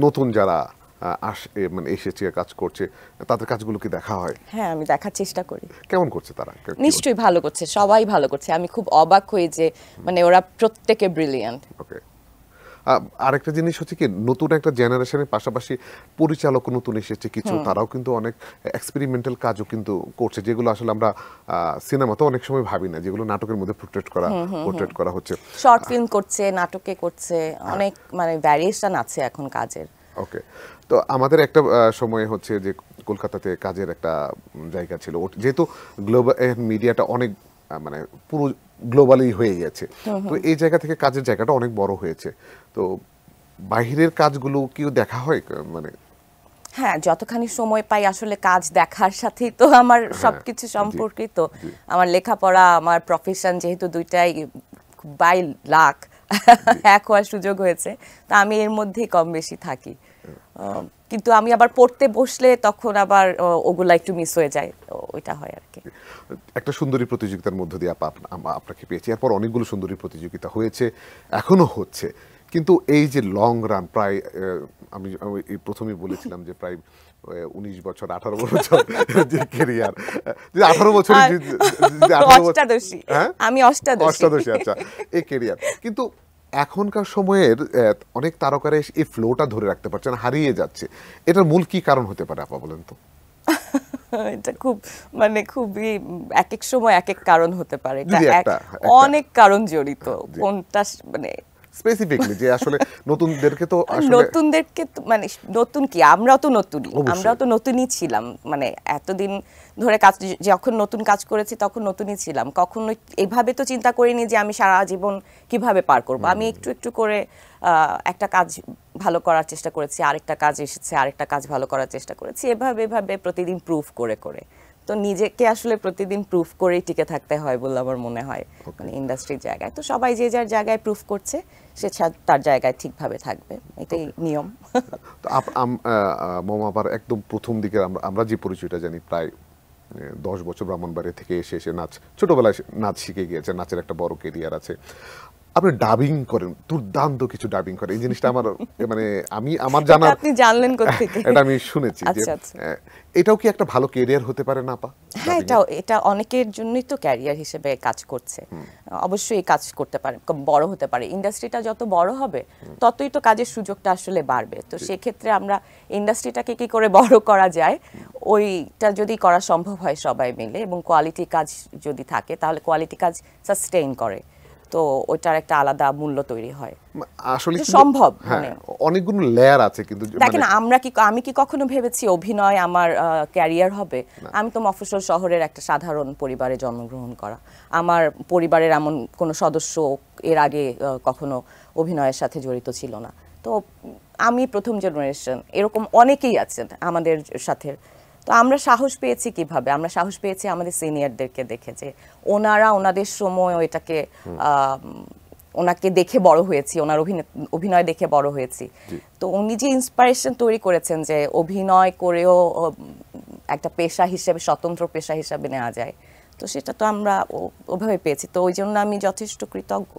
নতুন যারা মানে এসেছে কাজ করছে তাদের কাজগুলো কি দেখা হয়? হ্যাঁ, আমি দেখার চেষ্টা করি। কেমন করছে তারা? নিশ্চয়ই ভালো করছে, সবাই ভালো করছে। আমি খুব অবাক হই যে মানে ওরা প্রত্যেকে ব্রিলিয়ান্ট। ওকে। আরেকটা জিনিস হচ্ছে কি, নতুন একটা জেনারেশনের পাশাপাশি পরিচালক নতুন এসেছে কিছু, তারাও কিন্তু অনেক এক্সপেরিমেন্টাল কাজও কিন্তু করছে, যেগুলো আসলে আমরা সিনেমাতে অনেক সময় ভাবি না, যেগুলো নাটকের মধ্যে পোর্ট্রেট করা হচ্ছে। শর্ট ফিল্ম করছে, নাটকে করছে, অনেক মানে ভ্যারিয়েশন আছে এখন কাজের। ওকে। তো আমাদের একটা সময় হচ্ছে যে কলকাতাতে কাজের একটা জায়গা ছিল, যেহেতু গ্লোবাল মিডিয়াটা অনেক মানে পুরো গ্লোবালি হয়ে গেছে, তো এই জায়গা থেকে কাজের জায়গাটা অনেক বড় হয়েছে। তো বাহিরের কাজগুলো কিও দেখা হয় মানে? হ্যাঁ, যতখানি সময় পাই আসলে কাজ দেখার সাথেই তো আমার সবকিছু সম্পর্কিত। আমার লেখাপড়া, আমার প্রফেশন, যেহেতু দুইটাই বাই লাখ এক হওয়ার সুযোগ হয়েছে, তো আমি এর মধ্যেই কম বেশি থাকি। কিন্তু আমি আবার পড়তে বসলে তখন আবার ওগুলা একটু মিস হয়ে যায়, ওইটা হয় আর কি। একটা সুন্দরী প্রতিযোগিতার মধ্য দিয়ে আপনাকে পেয়েছি, এরপর অনেকগুলো সুন্দরী প্রতিযোগিতা হয়েছে, এখনো হচ্ছে, কিন্তু এই যে লং রান প্রায় আমি এই প্রথমেই বলেছিলাম যে প্রায় 19 বছর 18 বছর যে ক্যারিয়ার, যে 18 বছর, অষ্টাদশী, আমি অষ্টাদশী, আচ্ছা, এই ক্যারিয়ার, কিন্তু এখনকার সময়ের অনেক তারকারা এই ফ্লোটা ধরে রাখতে পারছে না, হারিয়ে যাচ্ছে। এটার মূল কি কারণ হতে পারে আপা, বলেন তো? এটা খুব মানে খুবই এক এক সময় এক এক কারণ হতে পারে, এটা অনেক কারণ জড়িত। কোনটা মানে স্পেসিফিকলি যে আসলে নতুনদেরকে তো মানে নতুন কি, আমরাও তো নতুনই ছিলাম, মানে এতদিন ধরে কাজ, যখন নতুন কাজ করেছি তখন নতুনই ছিলাম। কখনো এইভাবে তো চিন্তা করিনি যে আমি সারা জীবন কিভাবে পার করব। আমি একটু একটু করে একটা কাজ ভালো করার চেষ্টা করেছি, আরেকটা কাজ এসেছে, আরেকটা কাজ ভালো করার চেষ্টা করেছি, এভাবে এভাবে প্রতিদিন প্রুফ করে করে। তো নিজেকে আসলে প্রতিদিন প্রুফ করেই টিকে থাকতে হয় বলে আমার মনে হয়, মানে ইন্ডাস্ট্রির জায়গায়। তো সবাই যে যার জায়গায় প্রুফ করছে, সে তার জায়গায় ঠিকভাবে থাকবে, এটাই নিয়ম। তো মমা আবার একদম প্রথম দিকে আমরা যে পরিচয়টা জানি, প্রায় 10 বছর ব্রাহ্মণবাড়িয়া থেকে এসে নাচ, ছোটবেলায় নাচ শিখে গিয়েছে, নাচের একটা বড় কেরিয়ার আছে। আপনি ডাবিং করেন, দুর্দান্ত কিছু ডাবিং করেন, এই জিনিসটা আমার মানে আমার জানা, আপনি জানলেন কোত্থেকে? এটা আমি শুনেছি যে এটাও কি একটা ভালো ক্যারিয়ার হতে পারে না আপা? হ্যাঁ, এটা অনেকের জন্যই তো ক্যারিয়ার হিসেবে কাজ করছে। অবশ্যই কাজ করতে পারে, বড় হতে পারে। ইন্ডাস্ট্রিটা যত বড় হবে ততই তো কাজের সুযোগটা আসলে বাড়বে। তো সেক্ষেত্রে আমরা ইন্ডাস্ট্রিটাকে কি করে বড় করা যায়, ওইটা যদি করা সম্ভব হয় সবাই মিলে, এবং কোয়ালিটি কাজ যদি থাকে, তাহলে কোয়ালিটি কাজ সাস্টেইন করে, তো ওইটার একটা আলাদা মূল্য তৈরি হয়। আসলে সম্ভব, মানে অনেকগুলো লেয়ার আছে। কিন্তু দেখেন, আমি কি কখনো ভেবেছি অভিনয় আমার ক্যারিয়ার হবে? আমি তো মফস্বল শহরের একটা সাধারণ পরিবারে জন্মগ্রহণ করা। আমার পরিবারের এমন কোনো সদস্য এর আগে কখনো অভিনয়ের সাথে জড়িত ছিল না। তো আমি প্রথম জেনারেশন, এরকম অনেকেই আছেন আমাদের সাথে। তো আমরা সাহস পেয়েছি কিভাবে? আমরা সাহস পেয়েছি আমাদের সিনিয়রদেরকে দেখে, যে ওনাদের সময় এটাকে ওনাকে দেখে বড় হয়েছি, ওনার অভিনয় দেখে বড় হয়েছি। তো উনি যে ইন্সপিরেশন তৈরি করেছেন যে অভিনয় করেও একটা পেশা হিসেবে, স্বতন্ত্র পেশা হিসেবে নেওয়া যায়, তো সেটা তো আমরা ওভাবে পেয়েছি। তো ওই জন্য আমি যথেষ্ট কৃতজ্ঞ।